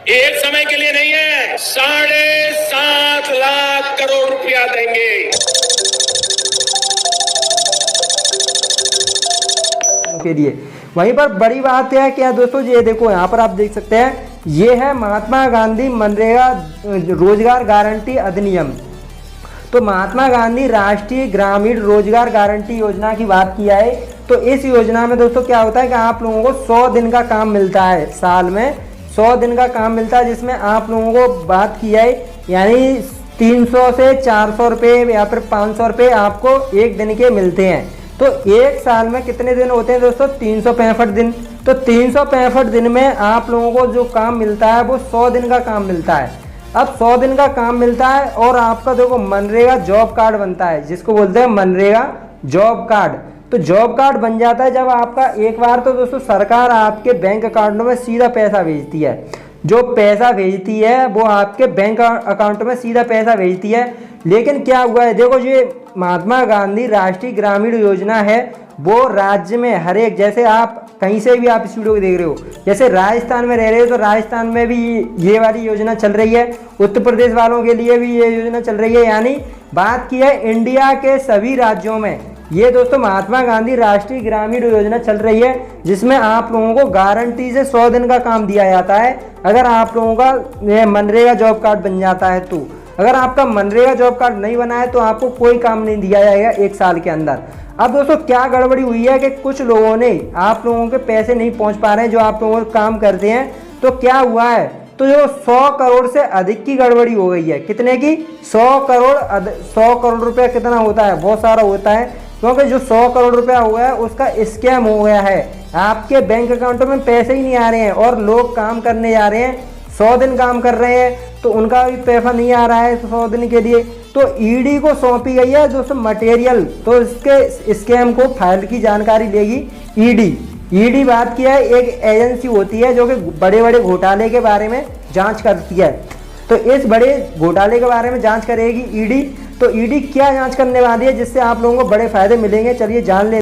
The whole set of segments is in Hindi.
एक समय के लिए नहीं है, 7.5 लाख करोड़ रुपया देंगे के लिए। वहीं पर बड़ी बात है क्या दोस्तों, ये देखो यहाँ पर आप देख सकते हैं, ये है महात्मा गांधी मनरेगा रोजगार गारंटी अधिनियम। तो महात्मा गांधी राष्ट्रीय ग्रामीण रोजगार गारंटी योजना की बात किया है। तो इस योजना में दोस्तों क्या होता है कि आप लोगों को 100 दिन का काम मिलता है, साल में 100 दिन का काम मिलता है, जिसमें आप लोगों को बात किया है यानी 300 से 400 रुपये या फिर 500 रुपये आपको एक दिन के मिलते हैं। तो एक साल में कितने दिन होते हैं दोस्तों, 365 दिन। तो 365 दिन में आप लोगों को जो काम मिलता है वो 100 दिन का काम मिलता है। अब 100 दिन का काम मिलता है और आपका देखो मनरेगा जॉब कार्ड बनता है, जिसको बोलते हैं मनरेगा जॉब कार्ड। तो जॉब कार्ड बन जाता है जब आपका एक बार तो दोस्तों सरकार आपके बैंक अकाउंट में सीधा पैसा भेजती है। जो पैसा भेजती है वो आपके बैंक अकाउंट में सीधा पैसा भेजती है। लेकिन क्या हुआ है, देखो ये महात्मा गांधी राष्ट्रीय ग्रामीण योजना है, वो राज्य में हर एक, जैसे आप कहीं से भी आप इस वीडियो को देख रहे हो, जैसे राजस्थान में रह रहे हो तो राजस्थान में भी ये वाली योजना चल रही है, उत्तर प्रदेश वालों के लिए भी ये योजना चल रही है। यानी बात की है इंडिया के सभी राज्यों में ये दोस्तों महात्मा गांधी राष्ट्रीय ग्रामीण योजना चल रही है, जिसमें आप लोगों को गारंटी से 100 दिन का काम दिया जाता है। अगर आप लोगों का मनरेगा जॉब कार्ड बन जाता है तो, अगर आपका मनरेगा जॉब कार्ड नहीं बना है तो आपको कोई काम नहीं दिया जाएगा एक साल के अंदर। अब दोस्तों क्या गड़बड़ी हुई है कि कुछ लोगों ने, आप लोगों के पैसे नहीं पहुंच पा रहे हैं जो आप लोगों को काम करते हैं। तो क्या हुआ है, तो जो 100 करोड़ से अधिक की गड़बड़ी हो गई है। कितने की, 100 करोड़ रुपया कितना होता है, बहुत सारा होता है, क्योंकि जो 100 करोड़ रुपया हो गया उसका स्कैम हो गया है। आपके बैंक अकाउंट में पैसे ही नहीं आ रहे हैं और लोग काम करने जा रहे हैं, 100 दिन काम कर रहे हैं तो उनका भी पैसा नहीं आ रहा है 100 दिन के लिए। तो ईडी को सौंपी गई है दोस्तों मटेरियल, तो इसके स्कैम को फाइल की जानकारी लेगी ईडी बात किया है, एक एजेंसी होती है जो कि बड़े बड़े घोटाले के बारे में जांच करती है। तो इस बड़े घोटाले के बारे में जांच करेगी ईडी। तो ईडी क्या जांच करने वाली है जिससे आप लोगों को बड़े फायदे मिलेंगे, चलिए जान ले।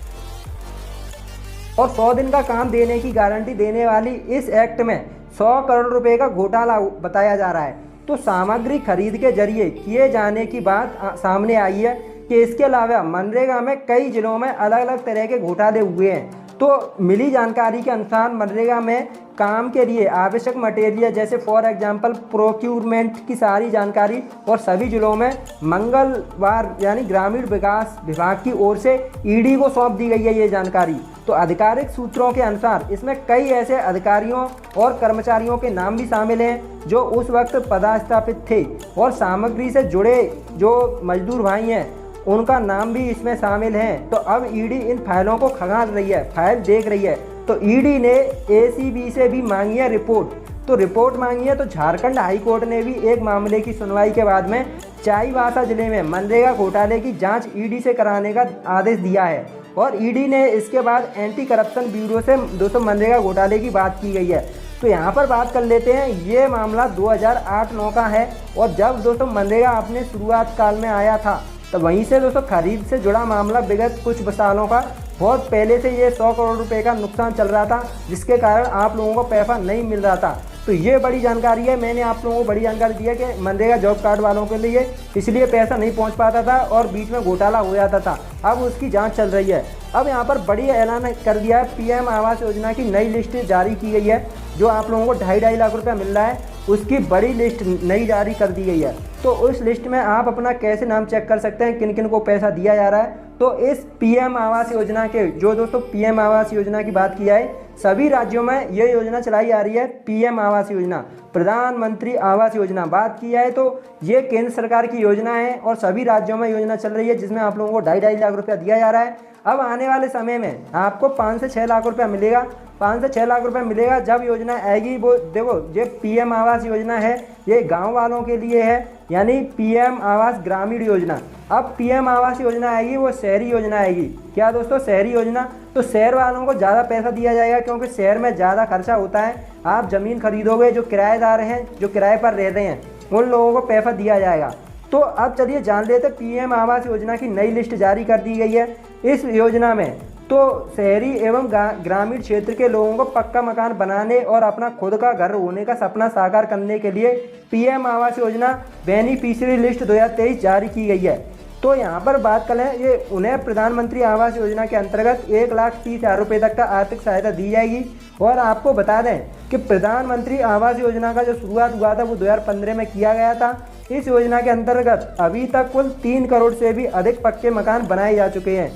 और 100 दिन का काम देने की गारंटी देने वाली इस एक्ट में 100 करोड़ रुपए का घोटाला बताया जा रहा है। तो सामग्री खरीद के जरिए किए जाने की बात सामने आई है कि इसके अलावा मनरेगा में कई जिलों में अलग अलग तरह के घोटाले हुए हैं। तो मिली जानकारी के अनुसार मनरेगा में काम के लिए आवश्यक मटेरियल जैसे फॉर एग्जांपल प्रोक्यूरमेंट की सारी जानकारी और सभी जिलों में मंगलवार यानी ग्रामीण विकास विभाग की ओर से ईडी को सौंप दी गई है ये जानकारी। तो आधिकारिक सूत्रों के अनुसार इसमें कई ऐसे अधिकारियों और कर्मचारियों के नाम भी शामिल हैं जो उस वक्त पदस्थापित थे और सामग्री से जुड़े जो मजदूर भाई हैं उनका नाम भी इसमें शामिल है। तो अब ईडी इन फाइलों को खंगाल रही है, फाइल देख रही है। तो ईडी ने एसीबी से भी मांगी है रिपोर्ट। तो रिपोर्ट मांगी है तो झारखंड हाई कोर्ट ने भी एक मामले की सुनवाई के बाद में चाईबासा जिले में मनरेगा घोटाले की जांच ईडी से कराने का आदेश दिया है। और ईडी ने इसके बाद एंटी करप्शन ब्यूरो से दोस्तों मनरेगा घोटाले की बात की गई है। तो यहाँ पर बात कर लेते हैं, ये मामला 2008-9 का है। और जब दोस्तों मनरेगा अपने शुरुआत काल में आया था तो वहीं से दोस्तों खरीद से जुड़ा मामला विगत कुछ सालों का बहुत पहले से ये 100 करोड़ रुपए का नुकसान चल रहा था, जिसके कारण आप लोगों को पैसा नहीं मिल रहा था। तो ये बड़ी जानकारी है, मैंने आप लोगों को बड़ी जानकारी दी है कि मनरेगा जॉब कार्ड वालों के लिए इसलिए पैसा नहीं पहुंच पाता था और बीच में घोटाला हो जाता था। अब उसकी जांच चल रही है। अब यहाँ पर बड़ी ऐलान कर दिया है, पीएम आवास योजना की नई लिस्ट जारी की गई है। जो आप लोगों को 2.5 लाख रुपया मिल रहा है उसकी बड़ी लिस्ट नई जारी कर दी गई है। तो उस लिस्ट में आप अपना कैसे नाम चेक कर सकते हैं किन किन को पैसा दिया जा रहा है। तो इस पीएम आवास योजना के जो दोस्तों पीएम आवास योजना की बात किया है, सभी राज्यों में ये योजना चलाई जा रही है। पीएम आवास योजना, प्रधानमंत्री आवास योजना बात किया है तो ये केंद्र सरकार की योजना है और सभी राज्यों में योजना चल रही है, जिसमें आप लोगों को 2.5 लाख रुपया दिया जा रहा है। अब आने वाले समय में आपको 5 से 6 लाख रुपया मिलेगा। 5 से 6 लाख रुपए मिलेगा जब योजना आएगी। वो देखो ये पीएम आवास योजना है, ये गांव वालों के लिए है, यानी पीएम आवास ग्रामीण योजना। अब पीएम आवास योजना आएगी वो शहरी योजना आएगी। क्या दोस्तों, शहरी योजना। तो शहर वालों को ज़्यादा पैसा दिया जाएगा क्योंकि शहर में ज़्यादा खर्चा होता है। आप ज़मीन खरीदोगे, जो किराएदार हैं जो किराए पर रह रहे हैं उन लोगों को पैसा दिया जाएगा। तो अब चलिए जान लेते, पीएम आवास योजना की नई लिस्ट जारी कर दी गई है। इस योजना में तो शहरी एवं ग्रामीण क्षेत्र के लोगों को पक्का मकान बनाने और अपना खुद का घर होने का सपना साकार करने के लिए PM Awas Yojana beneficiary list 2023 जारी की गई है। तो यहाँ पर बात करें, ये उन्हें प्रधानमंत्री आवास योजना के अंतर्गत 1,30,000 रुपये तक का आर्थिक सहायता दी जाएगी। और आपको बता दें कि प्रधानमंत्री आवास योजना का जो शुरुआत हुआ था वो 2015 में किया गया था। इस योजना के अंतर्गत अभी तक कुल 3 करोड़ से भी अधिक पक्के मकान बनाए जा चुके हैं।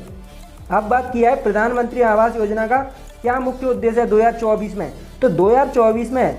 अब बात किया है प्रधानमंत्री आवास योजना का क्या मुख्य उद्देश्य है 2024 में। तो 2024 में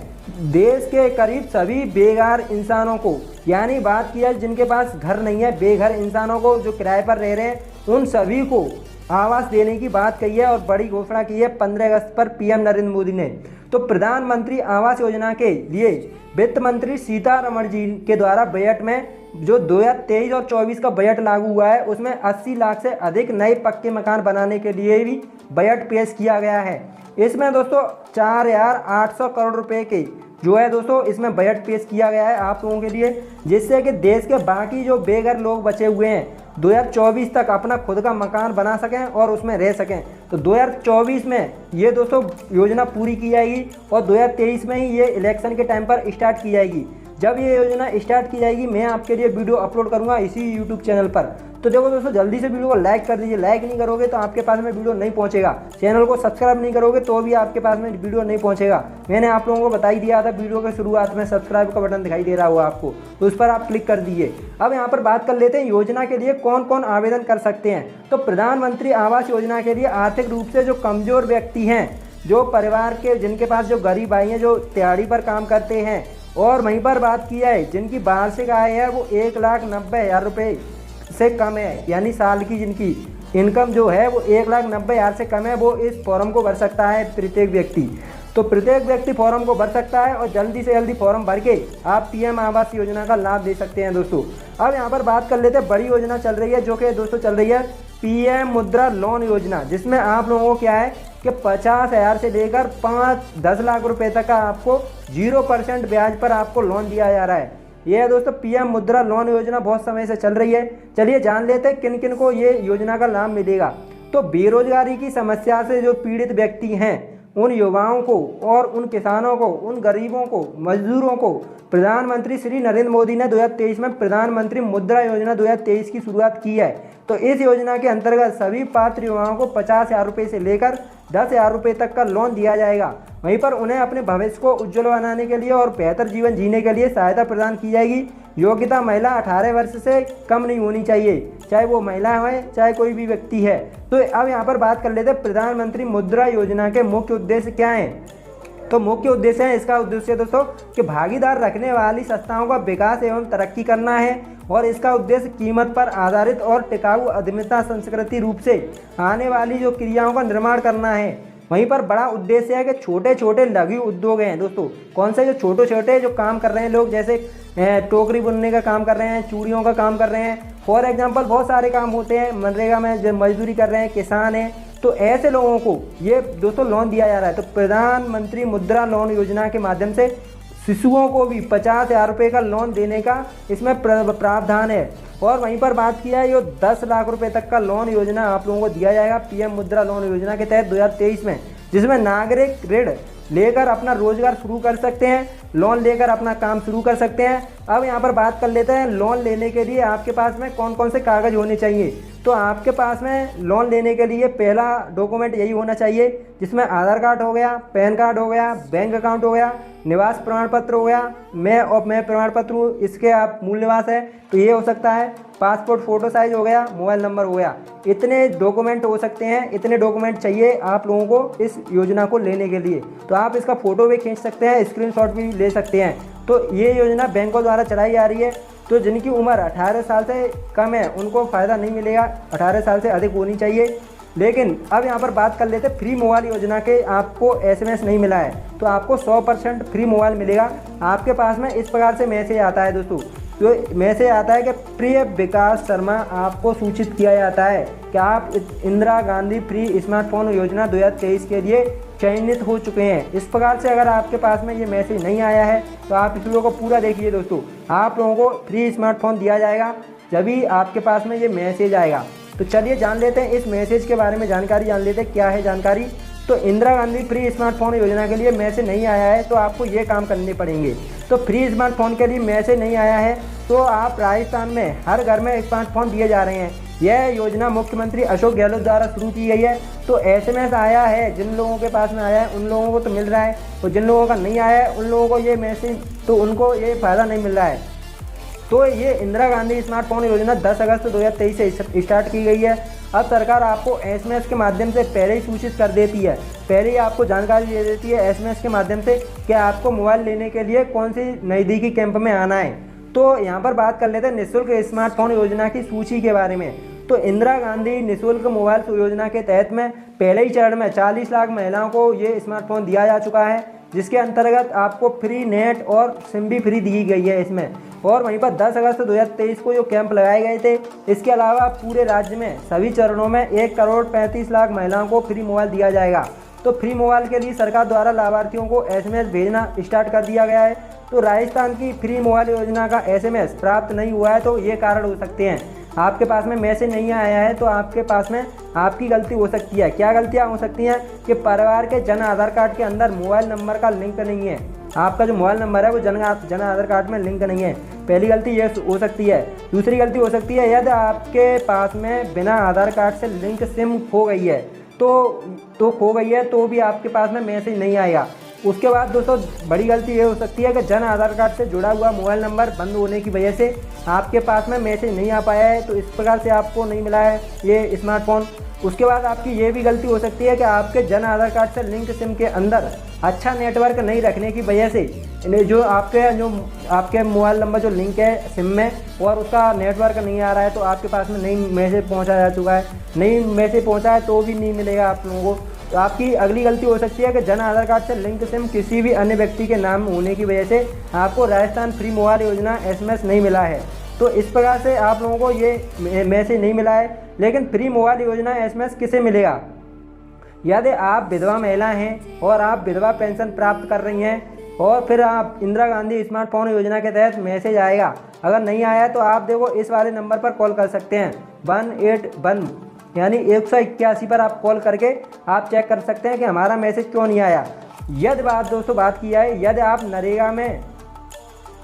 देश के करीब सभी बेघर इंसानों को, यानी बात किया है जिनके पास घर नहीं है, बेघर इंसानों को जो किराए पर रह रहे हैं, उन सभी को आवास देने की बात कही है और बड़ी घोषणा की है 15 अगस्त पर पीएम नरेंद्र मोदी ने। तो प्रधानमंत्री आवास योजना के लिए वित्त मंत्री सीतारमण जी के द्वारा बजट में जो 2023 और 24 का बजट लागू हुआ है उसमें 80 लाख से अधिक नए पक्के मकान बनाने के लिए भी बजट पेश किया गया है। इसमें दोस्तों 4,800 करोड़ रुपए के जो है दोस्तों इसमें बजट पेश किया गया है आप लोगों के लिए, जिससे कि देश के बाकी जो बेघर लोग बचे हुए हैं 2024 तक अपना खुद का मकान बना सकें और उसमें रह सकें। तो 2024 में ये दोस्तों योजना पूरी की जाएगी और 2023 में ही ये इलेक्शन के टाइम पर स्टार्ट की जाएगी। जब ये योजना स्टार्ट की जाएगी मैं आपके लिए वीडियो अपलोड करूंगा इसी यूट्यूब चैनल पर। तो देखो दोस्तों, जल्दी से वीडियो को लाइक कर दीजिए। लाइक नहीं करोगे तो आपके पास में वीडियो नहीं पहुंचेगा। चैनल को सब्सक्राइब नहीं करोगे तो भी आपके पास में वीडियो नहीं पहुंचेगा। मैंने आप लोगों को बता ही दिया था वीडियो के शुरुआत में, सब्सक्राइब का बटन दिखाई दे रहा होगा आपको, तो उस पर आप क्लिक कर दीजिए। अब यहाँ पर बात कर लेते हैं योजना के लिए कौन कौन आवेदन कर सकते हैं। तो प्रधानमंत्री आवास योजना के लिए आर्थिक रूप से जो कमजोर व्यक्ति हैं, जो परिवार के जिनके पास जो गरीब भाई हैं, जो दिहाड़ी पर काम करते हैं, और वहीं पर बात की है जिनकी वार्षिक आय है वो 1,90,000 रुपये से कम है, यानी साल की जिनकी इनकम जो है वो 1,90,000 से कम है, वो इस फॉर्म को भर सकता है प्रत्येक व्यक्ति। तो प्रत्येक व्यक्ति फॉर्म को भर सकता है और जल्दी से जल्दी फॉर्म भर के आप पीएम आवास योजना का लाभ दे सकते हैं दोस्तों। अब यहाँ पर बात कर लेते हैं बड़ी योजना चल रही है जो कि दोस्तों चल रही है पीएम मुद्रा लोन योजना, जिसमें आप लोगों को क्या है कि 50,000 से लेकर 10 लाख रुपए तक का आपको 0% ब्याज पर आपको लोन दिया जा रहा है। ये है दोस्तों पीएम मुद्रा लोन योजना, बहुत समय से चल रही है। चलिए जान लेते हैं किन किन को ये योजना का लाभ मिलेगा। तो बेरोजगारी की समस्या से जो पीड़ित व्यक्ति हैं उन युवाओं को और उन किसानों को, उन गरीबों को, मजदूरों को प्रधानमंत्री श्री नरेंद्र मोदी ने 2023 में प्रधानमंत्री मुद्रा योजना 2023 की शुरुआत की है। तो इस योजना के अंतर्गत सभी पात्र युवाओं को 50,000 रुपये से लेकर 10,000 रुपये तक का लोन दिया जाएगा। वहीं पर उन्हें अपने भविष्य को उज्जवल बनाने के लिए और बेहतर जीवन जीने के लिए सहायता प्रदान की जाएगी। योग्यता महिला 18 वर्ष से कम नहीं होनी चाहिए, चाहे वो महिला हो चाहे कोई भी व्यक्ति है। तो अब यहाँ पर बात कर लेते हैं प्रधानमंत्री मुद्रा योजना के मुख्य उद्देश्य क्या हैं। तो मुख्य उद्देश्य है, इसका उद्देश्य दोस्तों कि भागीदार रखने वाली संस्थाओं का विकास एवं तरक्की करना है और इसका उद्देश्य कीमत पर आधारित और टिकाऊ उद्यमिता संस्कृति रूप से आने वाली जो क्रियाओं का निर्माण करना है। वहीं पर बड़ा उद्देश्य है कि छोटे छोटे लघु उद्योग हैं दोस्तों, कौन से जो छोटे छोटे जो काम कर रहे हैं लोग, जैसे टोकरी बुनने का काम कर रहे हैं, चूड़ियों का काम कर रहे हैं, फॉर एग्जांपल बहुत सारे काम होते हैं, मनरेगा में जो मजदूरी कर रहे हैं, किसान हैं, तो ऐसे लोगों को ये दोस्तों लोन दिया जा रहा है। तो प्रधानमंत्री मुद्रा लोन योजना के माध्यम से शिशुओं को भी 50,000 रुपये का लोन देने का इसमें प्रावधान है। और वहीं पर बात किया है, ये 10 लाख रुपए तक का लोन योजना आप लोगों को दिया जाएगा पीएम मुद्रा लोन योजना के तहत 2023 में, जिसमें नागरिक ऋण लेकर अपना रोजगार शुरू कर सकते हैं, लोन लेकर अपना काम शुरू कर सकते हैं। अब यहाँ पर बात कर लेते हैं लोन लेने के लिए आपके पास में कौन कौन से कागज़ होने चाहिए। तो आपके पास में लोन लेने के लिए पहला डॉक्यूमेंट यही होना चाहिए, जिसमें आधार कार्ड हो गया, पैन कार्ड हो गया, बैंक अकाउंट हो गया, निवास प्रमाण पत्र हो गया, मैं प्रमाण पत्र हूँ, इसके आप मूल निवास है तो ये हो सकता है, पासपोर्ट फ़ोटो साइज हो गया, मोबाइल नंबर हो गया। इतने डॉक्यूमेंट हो सकते हैं, इतने डॉक्यूमेंट चाहिए आप लोगों को इस योजना को लेने के लिए। तो आप इसका फ़ोटो भी खींच सकते हैं, स्क्रीनशॉट भी ले सकते हैं। तो ये योजना बैंकों द्वारा चलाई जा रही है। तो जिनकी उम्र 18 साल से कम है उनको फ़ायदा नहीं मिलेगा, 18 साल से अधिक होनी चाहिए। लेकिन अब यहाँ पर बात कर लेते हैं फ्री मोबाइल योजना के, आपको SMS नहीं मिला है तो आपको 100% फ्री मोबाइल मिलेगा। आपके पास में इस प्रकार से मैसेज आता है दोस्तों, तो मैसेज आता है कि प्रिय विकास शर्मा, आपको सूचित किया जाता है कि आप इंदिरा गांधी फ्री स्मार्टफोन योजना 2023 के लिए चयनित हो चुके हैं। इस प्रकार से अगर आपके पास में ये मैसेज नहीं आया है तो आप इस वीडियो को पूरा देखिए दोस्तों, आप लोगों को फ्री स्मार्टफोन दिया जाएगा जब भी आपके पास में ये मैसेज आएगा। तो चलिए जान लेते हैं इस मैसेज के बारे में, जानकारी जान लेते हैं क्या है जानकारी। तो इंदिरा गांधी फ्री स्मार्टफोन योजना के लिए मैसेज नहीं आया है तो आपको ये काम करने पड़ेंगे। तो फ्री स्मार्टफोन के लिए मैसेज नहीं आया है तो आप राजस्थान में हर घर में स्मार्टफोन दिए जा रहे हैं। यह योजना मुख्यमंत्री अशोक गहलोत द्वारा शुरू की गई है। तो SMS आया है, जिन लोगों के पास में आया है उन लोगों को तो मिल रहा है, और जिन लोगों का नहीं आया है उन लोगों को ये मैसेज, तो उनको ये फ़ायदा नहीं मिल रहा है। तो ये इंदिरा गांधी स्मार्टफोन योजना 10 अगस्त 2023 से स्टार्ट की गई है। अब सरकार आपको SMS के माध्यम से पहले ही सूचित कर देती है, पहले ही आपको जानकारी दे देती है SMS के माध्यम से कि आपको मोबाइल लेने के लिए कौन सी नज़दीकी कैंप में आना है। तो यहाँ पर बात कर लेते हैं निःशुल्क स्मार्टफोन योजना की सूची के बारे में। तो इंदिरा गांधी निःशुल्क मोबाइल योजना के तहत में पहले ही चरण में 40 लाख महिलाओं को ये स्मार्टफोन दिया जा चुका है, जिसके अंतर्गत आपको फ्री नेट और सिम भी फ्री दी गई है इसमें। और वहीं पर 10 अगस्त 2023 को जो कैंप लगाए गए थे, इसके अलावा पूरे राज्य में सभी चरणों में 1,35,00,000 महिलाओं को फ्री मोबाइल दिया जाएगा। तो फ्री मोबाइल के लिए सरकार द्वारा लाभार्थियों को SMS भेजना स्टार्ट कर दिया गया है। तो राजस्थान की फ्री मोबाइल योजना का SMS प्राप्त नहीं हुआ है तो ये कारण हो सकते हैं, आपके पास में मैसेज नहीं आया है तो आपके पास में आपकी गलती हो सकती है। क्या गलतियां हो सकती हैं कि परिवार के जन आधार कार्ड के अंदर मोबाइल नंबर का लिंक नहीं है, आपका जो मोबाइल नंबर है वो जन आधार कार्ड में लिंक नहीं है, पहली गलती ये हो सकती है। दूसरी गलती हो सकती है यदि आपके पास में बिना आधार कार्ड से लिंक सिम खो गई है तो खो गई है तो भी आपके पास में मैसेज नहीं आएगा। उसके बाद दोस्तों बड़ी गलती ये हो सकती है कि जन आधार कार्ड से जुड़ा हुआ मोबाइल नंबर बंद होने की वजह से आपके पास में मैसेज नहीं आ पाया है, तो इस प्रकार से आपको नहीं मिला है ये स्मार्टफोन। उसके बाद आपकी ये भी गलती हो सकती है कि आपके जन आधार कार्ड से लिंक सिम के अंदर अच्छा नेटवर्क नहीं रखने की वजह से जो आपके मोबाइल नंबर जो लिंक है सिम में और उसका नेटवर्क नहीं आ रहा है, तो आपके पास में नई मैसेज पहुंचा जा चुका है, नई मैसेज पहुंचा है तो भी नहीं मिलेगा आप लोगों को। तो आपकी अगली गलती हो सकती है कि जन आधार कार्ड से लिंक सिम किसी भी अन्य व्यक्ति के नाम होने की वजह से आपको राजस्थान फ्री मोबाइल योजना SMS नहीं मिला है। तो इस प्रकार से आप लोगों को ये मैसेज नहीं मिला है। लेकिन फ्री मोबाइल योजना SMS किसे मिलेगा? यदि आप विधवा महिला हैं और आप विधवा पेंशन प्राप्त कर रही हैं और फिर आप इंदिरा गांधी स्मार्टफोन योजना के तहत मैसेज आएगा, अगर नहीं आया तो आप देखो इस वाले नंबर पर कॉल कर सकते हैं 181 यानी 181 पर आप कॉल करके आप चेक कर सकते हैं कि हमारा मैसेज क्यों नहीं आया। यदि दोस्तों बात की जाए, यदि आप नरेगा में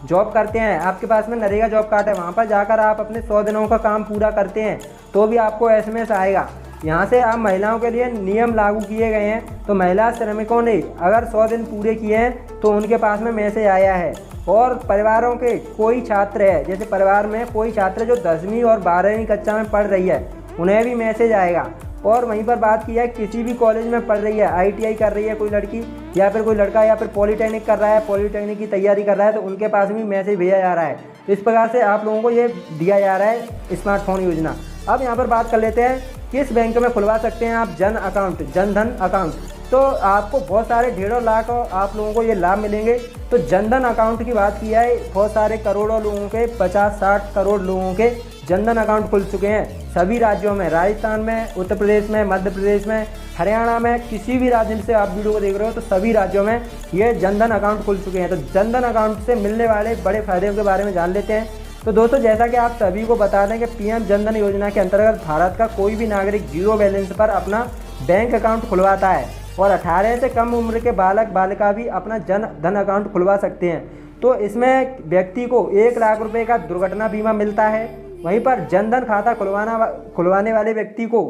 जॉब करते हैं, आपके पास में नरेगा जॉब कार्ड है, वहाँ पर जाकर आप अपने 100 दिनों का काम पूरा करते हैं तो भी आपको SMS आएगा। यहाँ से आप महिलाओं के लिए नियम लागू किए गए हैं, तो महिला श्रमिकों ने अगर 100 दिन पूरे किए हैं तो उनके पास में मैसेज आया है। और परिवारों के कोई छात्र है, जैसे परिवार में कोई छात्र जो 10वीं और 12वीं कक्षा में पढ़ रही है, उन्हें भी मैसेज आएगा। और वहीं पर बात की जाए किसी भी कॉलेज में पढ़ रही है, ITI कर रही है कोई लड़की या फिर कोई लड़का या फिर पॉलीटेक्निक कर रहा है, पॉलीटेक्निक की तैयारी कर रहा है, तो उनके पास भी मैसेज भेजा जा रहा है। तो इस प्रकार से आप लोगों को ये दिया जा रहा है स्मार्टफोन योजना। अब यहाँ पर बात कर लेते हैं किस बैंक में खुलवा सकते हैं आप जन धन अकाउंट। तो आपको बहुत सारे ढेरों लाख आप लोगों को ये लाभ मिलेंगे। तो जनधन अकाउंट की बात की जाए, बहुत सारे करोड़ों लोगों के 50-60 करोड़ लोगों के जनधन अकाउंट खुल चुके हैं सभी राज्यों में, राजस्थान में, उत्तर प्रदेश में, मध्य प्रदेश में, हरियाणा में, किसी भी राज्य से आप वीडियो को देख रहे हो तो सभी राज्यों में ये जनधन अकाउंट खुल चुके हैं। तो जनधन अकाउंट से मिलने वाले बड़े फायदे के बारे में जान लेते हैं। तो दोस्तों जैसा कि आप सभी को बता दें कि PM जनधन योजना के अंतर्गत भारत का कोई भी नागरिक जीरो बैलेंस पर अपना बैंक अकाउंट खुलवाता है और 18 से कम उम्र के बालक बालिका भी अपना जन धन अकाउंट खुलवा सकते हैं। तो इसमें व्यक्ति को 1 लाख रुपए का दुर्घटना बीमा मिलता है। वहीं पर जनधन खाता खुलवाने वाले व्यक्ति को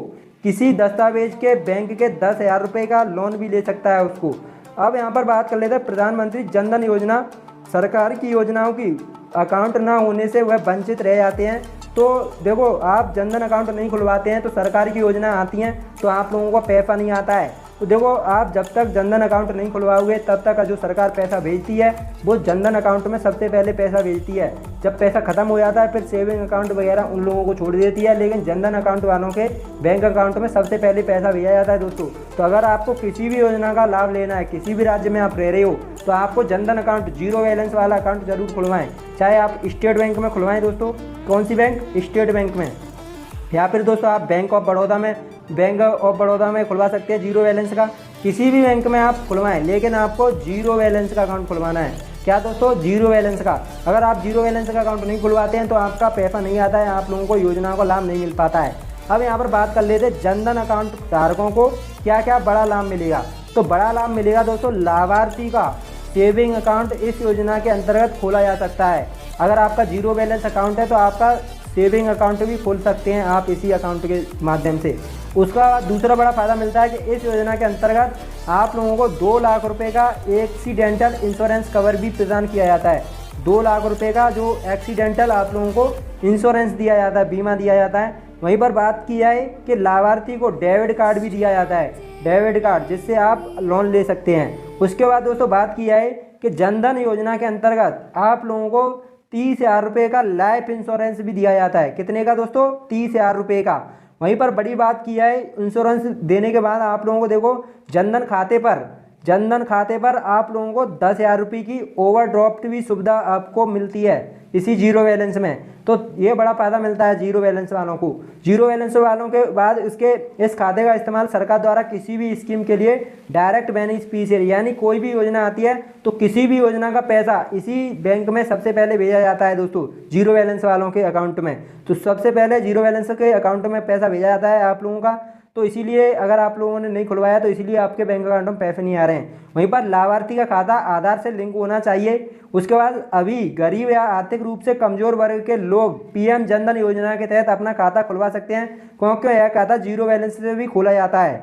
किसी दस्तावेज के बैंक के 10,000 रुपये का लोन भी ले सकता है उसको। अब यहाँ पर बात कर लेते हैं प्रधानमंत्री जनधन योजना। सरकार की योजनाओं की अकाउंट ना होने से वह वंचित रह जाते हैं। तो देखो आप जनधन अकाउंट नहीं खुलवाते हैं तो सरकार की योजना आती हैं तो आप लोगों को पैसा नहीं आता है। तो देखो आप जब तक जनधन अकाउंट नहीं खुलवाओगे तब तक जो सरकार पैसा भेजती है वो जनधन अकाउंट में सबसे पहले पैसा भेजती है। जब पैसा खत्म हो जाता है फिर सेविंग अकाउंट वगैरह उन लोगों को छोड़ देती है, लेकिन जनधन अकाउंट वालों के बैंक अकाउंट में सबसे पहले पैसा भेजा जाता है दोस्तों। तो अगर आपको किसी भी योजना का लाभ लेना है, किसी भी राज्य में आप रह रहे हो, तो आपको जनधन अकाउंट जीरो बैलेंस वाला अकाउंट जरूर खुलवाएं। चाहे आप स्टेट बैंक में खुलवाएं दोस्तों, कौन सी बैंक? स्टेट बैंक में, या फिर दोस्तों आप बैंक ऑफ बड़ौदा में खुलवा सकते हैं जीरो बैलेंस का। किसी भी बैंक में आप खुलवाएं, लेकिन आपको जीरो बैलेंस का अकाउंट खुलवाना है। क्या दोस्तों? जीरो बैलेंस का। अगर आप जीरो बैलेंस का अकाउंट नहीं खुलवाते हैं तो आपका पैसा नहीं आता है, आप लोगों को योजनाओं का लाभ नहीं मिल पाता है। अब यहाँ पर बात कर लेते हैं जनधन अकाउंट धारकों को क्या क्या बड़ा लाभ मिलेगा। तो बड़ा लाभ मिलेगा दोस्तों, लाभार्थी का सेविंग अकाउंट इस योजना के अंतर्गत खोला जा सकता है। अगर आपका जीरो बैलेंस अकाउंट है तो आपका सेविंग अकाउंट भी खोल सकते हैं आप इसी अकाउंट के माध्यम से। उसका दूसरा बड़ा फ़ायदा मिलता है कि इस योजना के अंतर्गत आप लोगों को 2 लाख रुपए का एक्सीडेंटल इंश्योरेंस कवर भी प्रदान किया जाता है। 2 लाख रुपए का जो एक्सीडेंटल आप लोगों को इंश्योरेंस दिया जाता है, बीमा दिया जाता है। वहीं पर बात की जाए कि लाभार्थी को डेबिट कार्ड भी दिया जाता है, डेबिट कार्ड जिससे आप लोन ले सकते हैं। उसके बाद दोस्तों बात की जाए कि जनधन योजना के अंतर्गत आप लोगों को 30,000 रुपये का लाइफ इंश्योरेंस भी दिया जाता है। कितने का दोस्तों? 30,000 रुपये का। वहीं पर बड़ी बात की जाए, इंश्योरेंस देने के बाद आप लोगों को देखो जनधन खाते पर आप लोगों को 10,000 रुपये की ओवरड्राफ्ट भी सुविधा आपको मिलती है इसी जीरो बैलेंस में। तो ये बड़ा फ़ायदा मिलता है जीरो बैलेंस वालों को। जीरो बैलेंस वालों के बाद इस खाते का इस्तेमाल सरकार द्वारा किसी भी स्कीम के लिए डायरेक्ट बेनिफिशियरी यानी कोई भी योजना आती है तो किसी भी योजना का पैसा इसी बैंक में सबसे पहले भेजा जाता है दोस्तों, जीरो बैलेंस वालों के अकाउंट में। तो सबसे पहले जीरो बैलेंस के अकाउंट में पैसा भेजा जाता है आप लोगों का। तो इसीलिए अगर आप लोगों ने नहीं खुलवाया तो इसीलिए आपके बैंक अकाउंट में पैसे नहीं आ रहे हैं। वहीं पर लाभार्थी का खाता आधार से लिंक होना चाहिए। उसके बाद अभी गरीब या आर्थिक रूप से कमजोर वर्ग के लोग पीएम जनधन योजना के तहत अपना खाता खुलवा सकते हैं, क्योंकि यह खाता जीरो बैलेंस से भी खोला जाता है।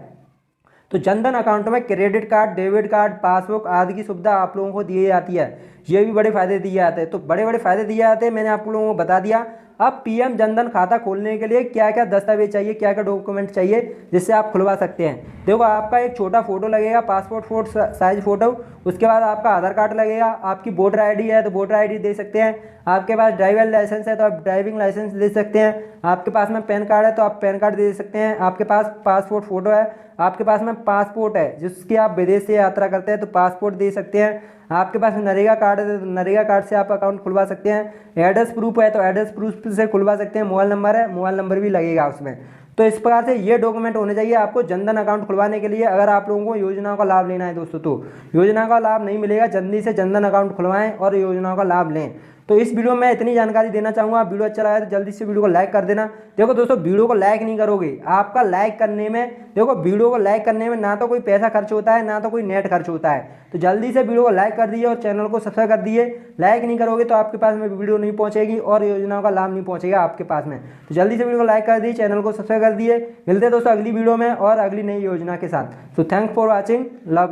तो जनधन अकाउंट में credit card, debit card, passbook आदि की सुविधा आप लोगों को दी जाती है। ये भी बड़े फायदे दिए जाते हैं। तो बड़े बड़े फायदे दिए जाते हैं, मैंने आप लोगों को बता दिया। अब पीएम जनधन खाता खोलने के लिए क्या क्या दस्तावेज चाहिए, क्या क्या डॉक्यूमेंट चाहिए जिससे आप खुलवा सकते हैं। देखो, आपका एक छोटा फोटो लगेगा, पासपोर्ट साइज फोटो। उसके बाद आपका आधार कार्ड लगेगा, आपकी वोटर आईडी है तो वोटर आईडी दे सकते हैं, आपके पास ड्राइविंग लाइसेंस है तो आप ड्राइविंग लाइसेंस दे सकते हैं, आपके पास में पैन कार्ड है तो आप पैन कार्ड दे सकते हैं, आपके पास पासपोर्ट फोटो है, आपके पास में पासपोर्ट है जिसकी आप विदेश से यात्रा करते हैं तो पासपोर्ट दे सकते हैं, आपके पास नरेगा कार्ड है तो नरेगा कार्ड से आप अकाउंट खुलवा सकते हैं, एड्रेस प्रूफ है तो एड्रेस प्रूफ से खुलवा सकते हैं, मोबाइल नंबर है, मोबाइल नंबर भी लगेगा उसमें। तो इस प्रकार से ये डॉक्यूमेंट होने चाहिए आपको जनधन अकाउंट खुलवाने के लिए। अगर आप लोगों को योजनाओं का लाभ लेना है दोस्तों, तो योजना का लाभ नहीं मिलेगा, जल्दी से जनधन अकाउंट खुलवाएं और योजनाओं का लाभ लें। तो इस वीडियो में इतनी जानकारी देना चाहूँगा। वीडियो अच्छा लगा तो जल्दी से वीडियो को लाइक कर देना। देखो दोस्तों, वीडियो को लाइक नहीं करोगे, आपका लाइक करने में, देखो वीडियो को लाइक करने में ना तो कोई पैसा खर्च होता है ना तो कोई नेट खर्च होता है। तो जल्दी से वीडियो को लाइक कर दीजिए और चैनल को सब्सक्राइब कर दीजिए। लाइक नहीं करोगे तो आपके पास में वीडियो नहीं पहुँचेगी और योजनाओं का लाभ नहीं पहुँचेगा आपके पास में। तो जल्दी से वीडियो को लाइक कर दीजिए, चैनल को सब्सक्राइब कर दिए। मिलते हैं दोस्तों अगली वीडियो में और अगली नई योजना के साथ। तो थैंक्स फॉर वॉचिंग, लव।